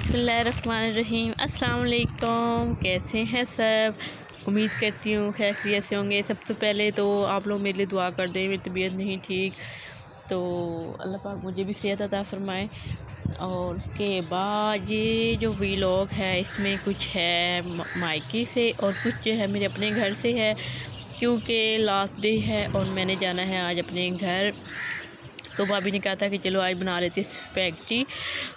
बिस्मिल्लाहिर्रहमानिर्रहीम। अस्सलाम वालेकुम। कैसे हैं सब? उम्मीद करती हूँ खैरियत से होंगे। सबसे पहले तो आप लोग मेरे लिए दुआ कर दें, मेरी तबीयत नहीं ठीक, तो अल्लाह पाक मुझे भी सेहत अता फ़रमाए। और उसके बाद ये जो व्लॉग है इसमें कुछ है मायके से और कुछ जो है मेरे अपने घर से है, क्योंकि लास्ट डे है और मैंने जाना है आज अपने घर। तो भाभी ने कहा था कि चलो आज बना लेती स्पैगेटी,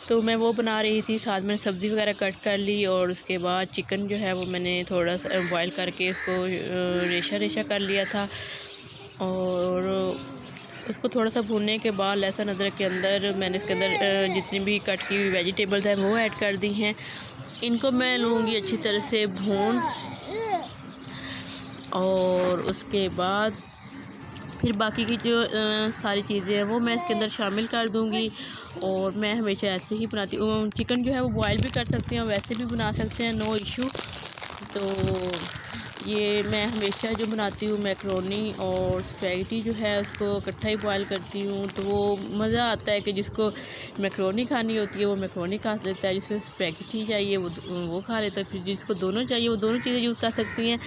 तो मैं वो बना रही थी। साथ में सब्ज़ी वगैरह कट कर ली और उसके बाद चिकन जो है वो मैंने थोड़ा सा बॉयल करके उसको रेशा रेशा कर लिया था। और उसको थोड़ा सा भूनने के बाद लहसुन अदरक के अंदर मैंने इसके अंदर जितनी भी कट की हुई वेजिटेबल्स हैं वो ऐड कर दी हैं। इनको मैं लूँगी अच्छी तरह से भून, और उसके बाद फिर बाकी की जो सारी चीज़ें हैं वो मैं इसके अंदर शामिल कर दूँगी। और मैं हमेशा ऐसे ही बनाती हूँ। चिकन जो है वो बॉयल भी कर सकते हैं, वैसे भी बना सकते हैं, नो इशू। तो ये मैं हमेशा जो बनाती हूँ मैकरोनी और स्पैगेटी जो है उसको इकट्ठा ही बॉयल करती हूँ, तो वो मज़ा आता है कि जिसको मैकरोनी खानी होती है वो मैकरोनी खा लेता है, जिसको स्पैगेटी चाहिए वो खा लेता है, फिर जिसको दोनों चाहिए वो दोनों चीज़ें यूज़ कर सकती हैं।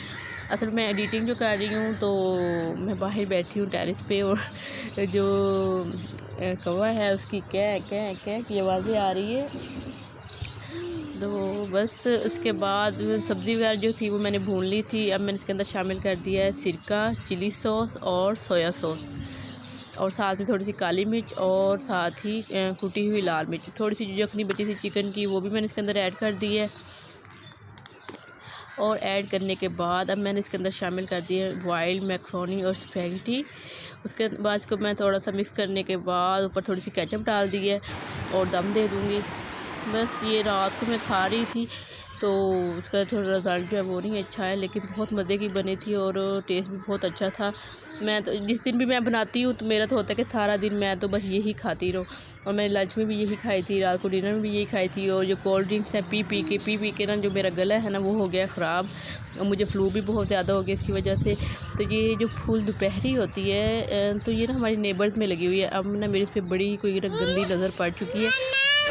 असल में एडिटिंग जो कर रही हूँ तो मैं बाहर बैठी हूँ टेरेस पे, और जो कौवा है उसकी क्या की आवाज़ें आ रही है। तो बस उसके बाद सब्ज़ी वगैरह जो थी वो मैंने भून ली थी। अब मैंने इसके अंदर शामिल कर दिया है सिरका, चिली सॉस और सोया सॉस, और साथ में थोड़ी सी काली मिर्च और साथ ही कुटी हुई लाल मिर्च। थोड़ी सी जो यखनी बची थी चिकन की वो भी मैंने इसके अंदर ऐड कर दी है। और ऐड करने के बाद अब मैंने इसके अंदर शामिल कर दिया है बॉइल्ड मैकरोनी और स्पैगेटी। उसके बाद इसको मैं थोड़ा सा मिक्स करने के बाद ऊपर थोड़ी सी केचप डाल दी है और दम दे दूँगी। बस ये रात को मैं खा रही थी तो उसका थोड़ा रिज़ल्ट जो है वो नहीं अच्छा है, लेकिन बहुत मज़े की बनी थी और टेस्ट भी बहुत अच्छा था। मैं तो जिस दिन भी मैं बनाती हूँ तो मेरा तो होता है कि सारा दिन मैं तो बस यही खाती रहूँ। और मैंने लंच में भी यही खाई थी, रात को डिनर में भी यही खाई थी। और जो कोल्ड ड्रिंक्स हैं पी के ना जो मेरा गला है ना वो हो गया ख़राब, और मुझे फ्लू भी बहुत ज़्यादा हो गया इसकी वजह से। तो ये जो फूल दोपहरी होती है तो ये ना हमारी नेबर्स में लगी हुई है। अब ना मेरे इस पर बड़ी कोई गंदी नज़र पड़ चुकी है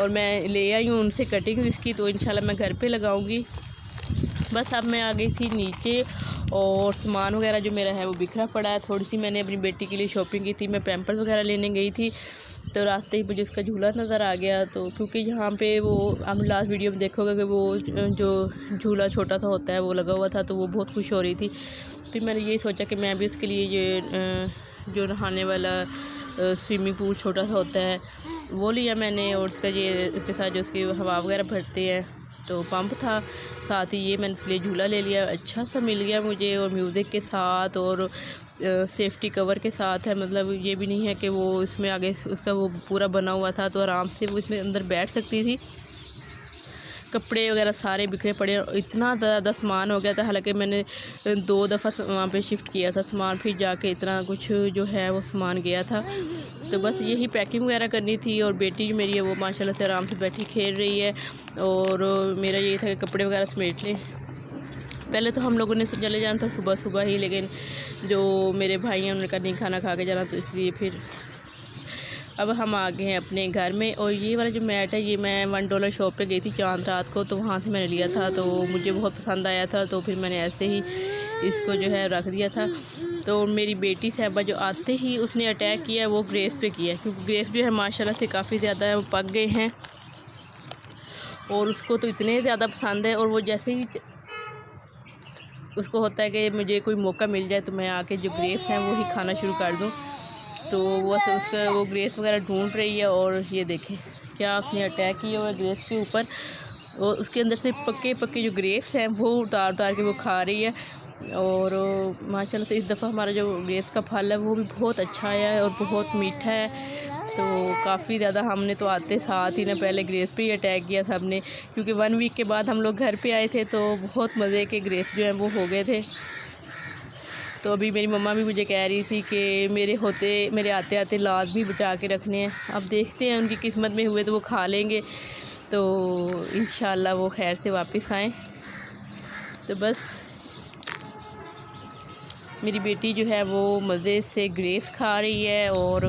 और मैं ले आई हूँ उनसे कटिंग इसकी, तो इंशाल्लाह मैं घर पे लगाऊंगी। बस अब मैं आ गई थी नीचे और सामान वगैरह जो मेरा है वो बिखरा पड़ा है। थोड़ी सी मैंने अपनी बेटी के लिए शॉपिंग की थी, मैं पैम्पर्स वगैरह लेने गई थी, तो रास्ते ही मुझे उसका झूला नज़र आ गया। तो क्योंकि यहाँ पे वो आप लास्ट वीडियो में देखोगे कि वो जो झूला छोटा सा होता है वो लगा हुआ था, तो वो बहुत खुश हो रही थी। फिर मैंने यही सोचा कि मैं भी उसके लिए ये जो नहाने वाला स्विमिंग पूल छोटा सा होता है वो लिया मैंने, और उसका ये उसके साथ जो उसकी हवा वगैरह भरते हैं तो पंप था, साथ ही ये मैंने उसके लिए झूला ले लिया। अच्छा सा मिल गया मुझे, और म्यूज़िक के साथ और सेफ्टी कवर के साथ है। मतलब ये भी नहीं है कि वो इसमें आगे उसका वो पूरा बना हुआ था, तो आराम से वो इसमें अंदर बैठ सकती थी। कपड़े वगैरह सारे बिखरे पड़े, इतना ज़्यादा सामान हो गया था। हालांकि मैंने 2 दफ़ा वहाँ पे शिफ्ट किया था सामान, फिर जाके इतना कुछ जो है वो सामान गया था। तो बस यही पैकिंग वगैरह करनी थी। और बेटी जो मेरी है वो माशाल्लाह से आराम से बैठी खेल रही है, और मेरा ये था कि कपड़े वगैरह समेट लें। पहले तो हम लोगों ने चले जाना था सुबह सुबह ही, लेकिन जो मेरे भाई हैं उन्होंने कहा नहीं खाना खा के जाना, तो इसलिए फिर अब हम आ गए हैं अपने घर में। और ये वाला जो मैट है ये मैं $1 शॉप पे गई थी चांद रात को, तो वहाँ से मैंने लिया था, तो मुझे बहुत पसंद आया था, तो फिर मैंने ऐसे ही इसको जो है रख दिया था। तो मेरी बेटी साहबा जो आते ही उसने अटैक किया वो ग्रेप्स पे किया, क्योंकि ग्रेप्स जो है माशाल्लाह से काफ़ी ज़्यादा पक गए हैं और उसको तो इतने ज़्यादा पसंद है। और वो जैसे ही उसको होता है कि मुझे कोई मौका मिल जाए तो मैं आके जो ग्रेप्स हैं वो ही खाना शुरू कर दूँ, तो वो उसका वो ग्रेप्स वगैरह ढूंढ रही है। और ये देखें क्या उसने अटैक किया हुआ है ग्रेप्स के ऊपर, और उसके अंदर से पक्के पक्के जो ग्रेप्स हैं वो उतार के वो खा रही है। और माशाल्लाह से इस दफ़ा हमारा जो ग्रेप्स का फल है वो भी बहुत अच्छा आया है और बहुत मीठा है। तो काफ़ी ज़्यादा हमने तो आते साथ ही ना पहले ग्रेप्स पे ही अटैक किया सब ने, क्योंकि 1 वीक के बाद हम लोग घर पे आए थे, तो बहुत मज़े के ग्रेप्स जो हैं वो हो गए थे। तो अभी मेरी मम्मा भी मुझे कह रही थी कि मेरे आते आते लाद भी बचा के रखने हैं। अब देखते हैं उनकी किस्मत में हुए तो वो खा लेंगे, तो इंशाल्लाह वो खैर से वापस आएँ। तो बस मेरी बेटी जो है वो मज़े से ग्रेप्स खा रही है, और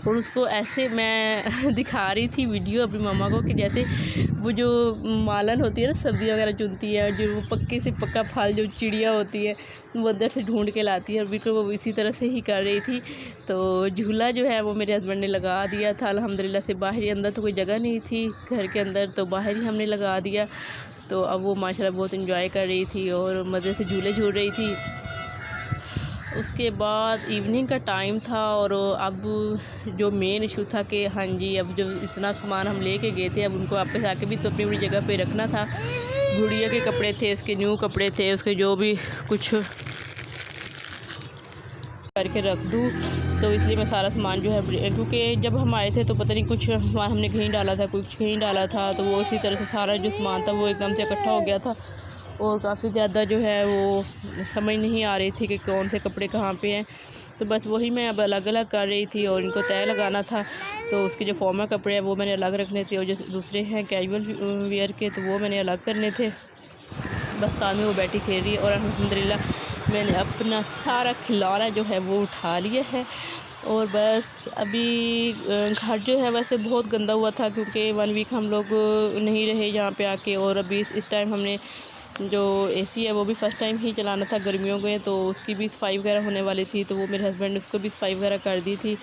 और उसको ऐसे मैं दिखा रही थी वीडियो अपनी मम्मा को कि जैसे वो जो मालन होती है ना, सब्ज़ी वगैरह चुनती है, जो वो पक्के से पक्का फल जो चिड़िया होती है वो अंदर से ढूंढ के लाती है, और बिल्कुल वो इसी तरह से ही कर रही थी। तो झूला जो है वो मेरे हस्बैंड ने लगा दिया था अल्हम्दुलिल्लाह से। बाहर ही, अंदर तो कोई जगह नहीं थी घर के अंदर, तो बाहर ही हमने लगा दिया। तो अब वो माशाल्लाह बहुत इंजॉय कर रही थी और मज़े से झूले झूल रही थी। उसके बाद इवनिंग का टाइम था और अब जो मेन इशू था कि हाँ जी, अब जो इतना सामान हम लेके गए थे, अब उनको वापस आके भी तो अपनी अपनी जगह पे रखना था। गुड़िया के कपड़े थे, उसके न्यू कपड़े थे, उसके जो भी कुछ करके रख दूँ, तो इसलिए मैं सारा सामान जो है, क्योंकि जब हम आए थे तो पता नहीं कुछ सामान हमने कहीं डाला था, कुछ कहीं डाला था, तो वो इसी तरह से सारा जो सामान था वो एकदम से इकट्ठा हो गया था और काफ़ी ज़्यादा जो है वो समझ नहीं आ रही थी कि कौन से कपड़े कहाँ पे हैं। तो बस वही मैं अब अलग अलग कर रही थी और इनको तय लगाना था। तो उसके जो फॉर्मल कपड़े हैं वो मैंने अलग रखने थे और जो दूसरे हैं कैजुअल वेयर के, तो वो मैंने अलग करने थे। बस साथ में वो बैठी खेल रही है और अल्हम्दुलिल्लाह मैंने अपना सारा खिलौना जो है वो उठा लिया है। और बस अभी घर जो है वैसे बहुत गंदा हुआ था, क्योंकि 1 वीक हम लोग नहीं रहे यहाँ पे आके, और अभी इस टाइम हमने जो एसी है वो भी फ़र्स्ट टाइम ही चलाना था गर्मियों में, तो उसकी भी सफाई वगैरह होने वाली थी, तो वो मेरे हस्बैंड ने उसको भी सफाई वगैरह कर दी थी।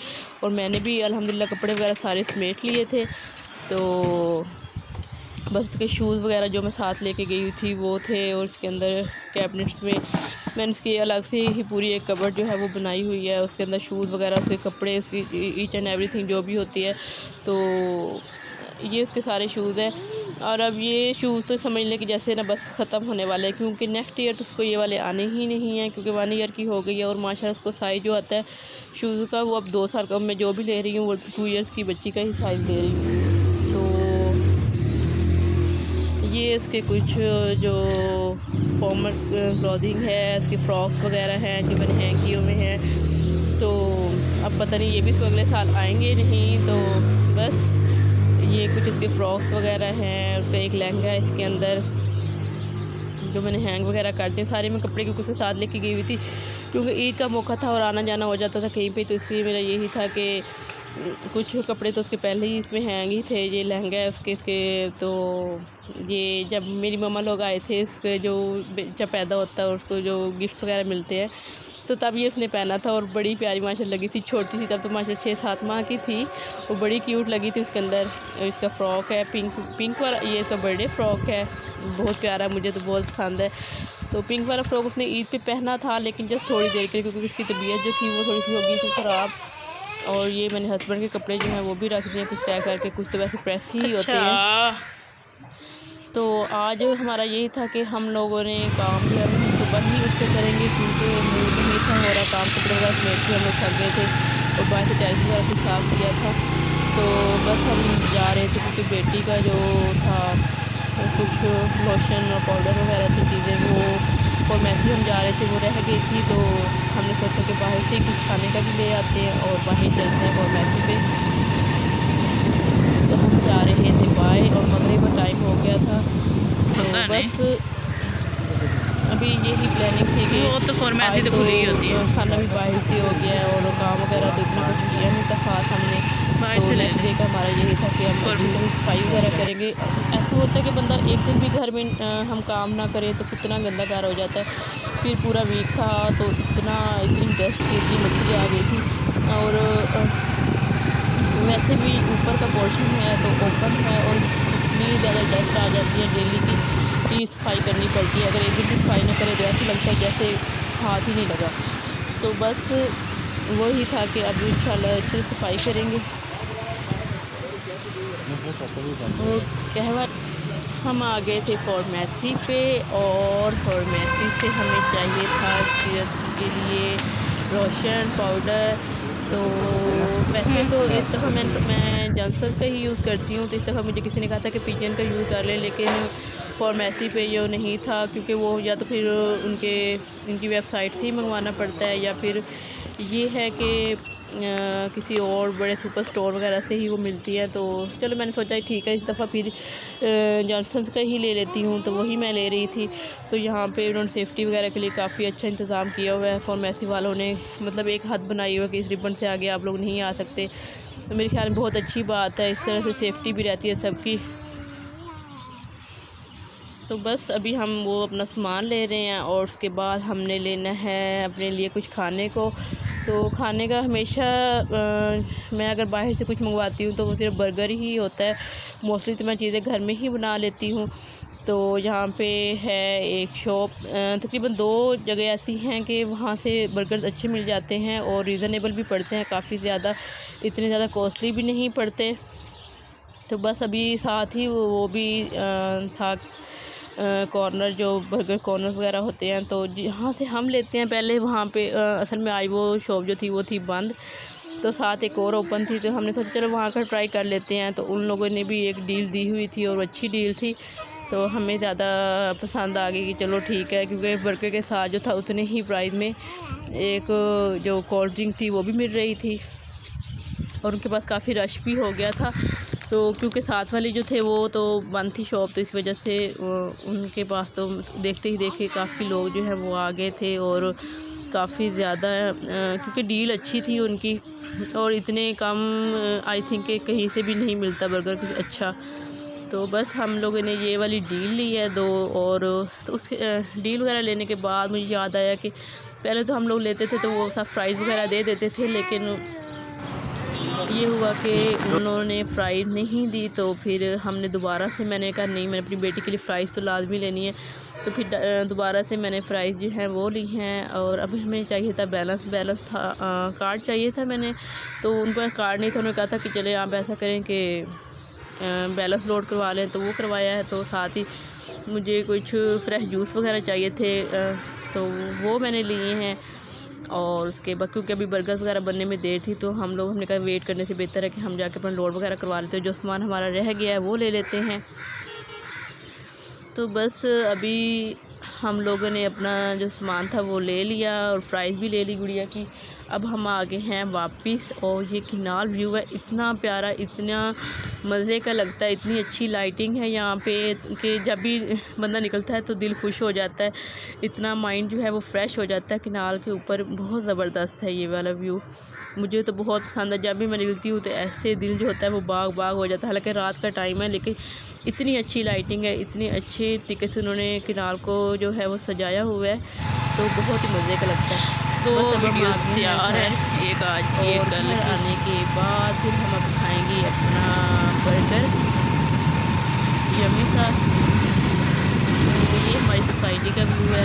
और मैंने भी अल्हम्दुलिल्लाह कपड़े वगैरह सारे समेट लिए थे। तो बस उसके शूज़ वगैरह जो मैं साथ लेके गई हुई थी वो थे, और उसके अंदर कैबिनेट्स में मैंने उसकी अलग से ही पूरी एक कबर्ड जो है वो बनाई हुई है, उसके अंदर शूज़ वगैरह, उसके कपड़े, उसकी ईच एंड एवरीथिंग जो भी होती है। तो ये उसके सारे शूज़ हैं। और अब ये शूज़ तो समझ लें कि जैसे ना बस ख़त्म होने वाले हैं, क्योंकि नेक्स्ट ईयर तो उसको ये वाले आने ही नहीं हैं, क्योंकि 1 ईयर की हो गई है। और माशाल्लाह उसको साइज़ जो आता है शूज़ का वो अब 2 साल का, मैं जो भी ले रही हूँ वो 2 ईयर्स की बच्ची का ही साइज़ ले रही हूँ। तो ये उसके कुछ जो फॉर्मल क्लॉथिंग है, उसकी फ़्रॉक्स वगैरह हैं जो मैंने हैंग किए हुए हैं। तो अब पता नहीं ये भी इसको अगले साल आएंगे नहीं, तो बस ये कुछ उसके फ़्रॉक्स वगैरह हैं। उसका एक लहंगा है इसके अंदर जो मैंने हैंग वगैरह कर दी। सारे मैं कपड़े क्योंकि उसके साथ लेके गई हुई थी, क्योंकि ईद का मौका था और आना जाना हो जाता था कहीं पे, तो इसलिए मेरा यही था कि कुछ कपड़े तो उसके पहले ही इसमें हैंग ही थे। ये लहंगा है इसके तो ये जब मेरी मम्मा लोग आए थे, उसके जो बच्चा पैदा होता है और उसको जो गिफ्ट वगैरह मिलते हैं, तो तब ये उसने पहना था और बड़ी प्यारी माशाल्लाह लगी थी। छोटी सी तब तो माशाल्लाह 6-7 माह की थी, वो बड़ी क्यूट लगी थी। उसके अंदर इसका फ़्रॉक है पिंक वाला, ये इसका बर्थडे फ़्रॉक है, बहुत प्यारा, मुझे तो बहुत पसंद है। तो पिंक वाला फ़्रॉक उसने ईद पे पहना था, लेकिन जस्ट थोड़ी देर के लिए, क्योंकि उसकी तबीयत जो थी वो थोड़ी सी हो गई थी ख़राब। और ये मैंने हस्बैंड के कपड़े जो हैं वो भी रख दिए कुछ तय करके, कुछ तो वैसे प्रेस ही होते हैं। तो आज हमारा यही था कि हम लोगों ने काम जो है सुबह ही उठ के करेंगे, क्योंकि मूड नहीं था हो रहा काम, कपड़े वगैरह समेट के हम लोग थक गए थे और बाहर से टाइल्स वगैरह भी साफ़ किया था। तो बस हम जा रहे थे, क्योंकि बेटी का जो था कुछ लोशन और पाउडर वगैरह थी चीज़ें, वो और मैसी हम जा रहे थे वो रह गई थी। तो हमने सोचा कि बाहर से कुछ खाने का भी ले आते हैं और बाहर चलते हैं और मैसी पे। तो हम जा रहे थे बाय, और मगरिब का टाइम हो गया था। तो बस अभी यही प्लानिंग थी कि वो तो फॉर्मेसी तो पूरी होती है, खाना भी बाहर से हो गया है और काम वगैरह तो इतना कुछ किया नहीं था खास हमने। तो नेक्स्ट डे का हमारा यही था कि हम कहीं सफाई वगैरह करेंगे। ऐसा होता है कि बंदा एक दिन भी घर में हम काम ना करें तो कितना गंदा घर हो जाता है। फिर पूरा वीक था तो इतनी डस्ट की, इतनी मिट्टी आ गई थी। और वैसे भी ऊपर का पोर्शन है तो ओपन है और इतनी ज़्यादा डस्ट आ जाती है, डेली की सफाई करनी पड़ती है। अगर एक दिन भी सफाई ना करें तो ऐसा लगता है जैसे हाथ ही नहीं लगा। तो बस वही था कि अब इंशाल्लाह अच्छी सफाई करेंगे। तो कहवा हम आ गए थे फार्मेसी पे, और फार्मेसी से हमें चाहिए था के लिए लोशन पाउडर। तो वैसे तो इस दफ़ा मैं जॉनसन का ही यूज़ करती हूँ, तो इस दफ़ा मुझे किसी ने कहा था कि पिजन का यूज़ कर लें, लेकिन फार्मेसी पे ये नहीं था, क्योंकि वो या तो फिर उनकी वेबसाइट से ही मंगवाना पड़ता है, या फिर ये है कि किसी और बड़े सुपर स्टोर वगैरह से ही वो मिलती है। तो चलो मैंने सोचा ठीक है इस दफ़ा फिर जॉनसन्स का ही ले लेती हूँ, तो वही मैं ले रही थी। तो यहाँ पे उन्होंने सेफ्टी वगैरह के लिए काफ़ी अच्छा इंतज़ाम किया हुआ है। फार्मेसी वालों ने मतलब एक हद बनाई हुआ है कि इस रिबन से आगे आप लोग नहीं आ सकते। तो मेरे ख्याल में बहुत अच्छी बात है, इस तरह से सेफ्टी भी रहती है सबकी। तो बस अभी हम वो अपना सामान ले रहे हैं और उसके बाद हमने लेना है अपने लिए कुछ खाने को। तो खाने का हमेशा मैं अगर बाहर से कुछ मंगवाती हूँ तो वो सिर्फ बर्गर ही होता है। मोस्टली तो मैं चीज़ें घर में ही बना लेती हूँ। तो यहाँ पे है एक शॉप, तकरीबन 2 जगह ऐसी हैं कि वहाँ से बर्गर अच्छे मिल जाते हैं और रीज़नेबल भी पड़ते हैं, काफ़ी ज़्यादा, इतने ज़्यादा कॉस्टली भी नहीं पड़ते। तो बस अभी साथ ही वो भी था कॉर्नर, जो बर्गर कॉर्नर वगैरह होते हैं, तो जहाँ से हम लेते हैं पहले वहाँ पे असल में आई वो शॉप जो थी वो थी बंद। तो साथ एक और ओपन थी, तो हमने सोचा चलो वहाँ का ट्राई कर लेते हैं। तो उन लोगों ने भी एक डील दी हुई थी और अच्छी डील थी, तो हमें ज़्यादा पसंद आ गई कि चलो ठीक है, क्योंकि बर्गर के साथ जो था उतने ही प्राइस में एक जो कोल्ड ड्रिंक थी वो भी मिल रही थी और उनके पास काफ़ी रश भी हो गया था। तो क्योंकि साथ वाली जो थे वो तो बंद थी शॉप, तो इस वजह से उनके पास तो देखते ही देखे काफ़ी लोग जो है वो आ गए थे और काफ़ी ज़्यादा क्योंकि डील अच्छी थी उनकी और इतने कम आई थिंक कि कहीं से भी नहीं मिलता बर्गर कुछ अच्छा। तो बस हम लोगों ने ये वाली डील ली है 2 और तो उसके डील वगैरह लेने के बाद मुझे याद आया कि पहले तो हम लोग लेते थे तो वो सब फ्राइज़ वगैरह दे देते थे, लेकिन ये हुआ कि उन्होंने फ्राइज़ नहीं दी। तो फिर हमने दोबारा से, मैंने कहा नहीं, मैंने अपनी बेटी के लिए फ़्राइज़ तो लाजमी लेनी है। तो फिर दोबारा से मैंने फ़्राइज़ जो हैं वो ली हैं। और अभी हमें चाहिए था बैलेंस था, कार्ड चाहिए था मैंने, तो उनके पास कार्ड नहीं था। उन्होंने कहा था कि चले आप ऐसा करें कि बैलेंस लोड करवा लें, तो वो करवाया है। तो साथ ही मुझे कुछ फ्रेश जूस वगैरह चाहिए थे, तो वो मैंने लिए हैं। और उसके बाद क्योंकि अभी बर्गर वगैरह बनने में देर थी, तो हमने कहा वेट करने से बेहतर है कि हम जाके अपना लोड वगैरह करवा लेते हैं, जो सामान हमारा रह गया है वो ले लेते हैं। तो बस अभी हम लोगों ने अपना जो सामान था वो ले लिया और फ्राइज़ भी ले ली गुड़िया की। अब हम आ गए हैं वापस और ये किनाल व्यू है, इतना प्यारा, इतना मज़े का लगता है, इतनी अच्छी लाइटिंग है यहाँ पे कि जब भी बंदा निकलता है तो दिल खुश हो जाता है, इतना माइंड जो है वो फ्रेश हो जाता है। किनाल के ऊपर बहुत ज़बरदस्त है ये वाला व्यू, मुझे तो बहुत पसंद है। जब भी मैं निकलती हूँ तो ऐसे दिल जो होता है वो बाग बाग हो जाता है। हालांकि रात का टाइम है लेकिन इतनी अच्छी लाइटिंग है, इतनी अच्छे तरीके से उन्होंने किनाल को जो है वो सजाया हुआ है, तो बहुत ही मज़े का लगता है। तो वीडियो तैयार है, एक आज एक कल आने के बाद फिर हम अब खाएंगे अपना बर्गर यम्मी सा। ये हमारी सोसाइटी का व्यू है,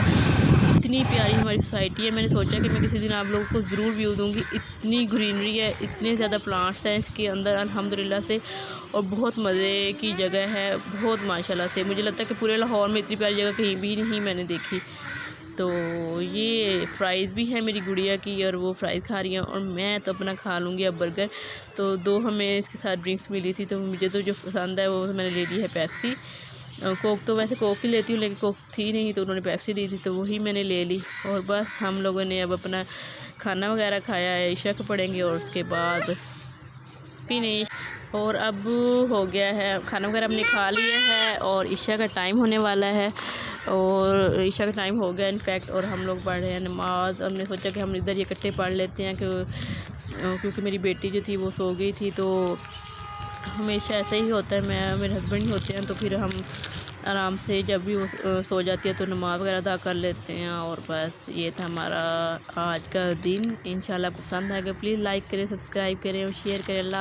इतनी प्यारी हमारी सोसाइटी है। मैंने सोचा कि मैं किसी दिन आप लोगों को ज़रूर व्यू दूंगी। इतनी ग्रीनरी है, इतने ज़्यादा प्लांट्स हैं इसके अंदर अल्हम्दुलिल्लाह से, और बहुत मज़े की जगह है, बहुत माशाल्लाह से। मुझे लगता है कि पूरे लाहौर में इतनी प्यारी जगह कहीं भी नहीं मैंने देखी। तो ये फ़्राइज़ भी है मेरी गुड़िया की और वो फ़्राइज़ खा रही है और मैं तो अपना खा लूँगी अब बर्गर। तो 2 हमें इसके साथ ड्रिंक्स मिली थी, तो मुझे तो जो पसंद है वो मैंने ले ली है पेप्सी। कोक तो वैसे कोक ही लेती हूँ लेकिन कोक थी नहीं, तो उन्होंने पेप्सी दी थी तो वही मैंने ले ली। और बस हम लोगों ने अब अपना खाना वगैरह खाया है, इशा को पढ़ेंगे और उसके बाद फिनिश। और अब हो गया है खाना वगैरह हमने खा लिया है और इशा का टाइम होने वाला है, और इशा का टाइम हो गया इनफैक्ट, और हम लोग पढ़ रहे हैं नमाज़। हमने सोचा कि हम इधर इकट्ठे पढ़ लेते हैं क्योंकि मेरी बेटी जो थी वो सो गई थी। तो हमेशा ऐसा ही होता है, मैं मेरे हस्बैंड ही होते हैं, तो फिर हम आराम से जब भी वो सो जाती है तो नमाज़ वगैरह अदा कर लेते हैं। और बस ये था हमारा आज का दिन। इंशाल्लाह पसंद आएगा, प्लीज़ लाइक करें, सब्सक्राइब करें और शेयर करें। अल्लाह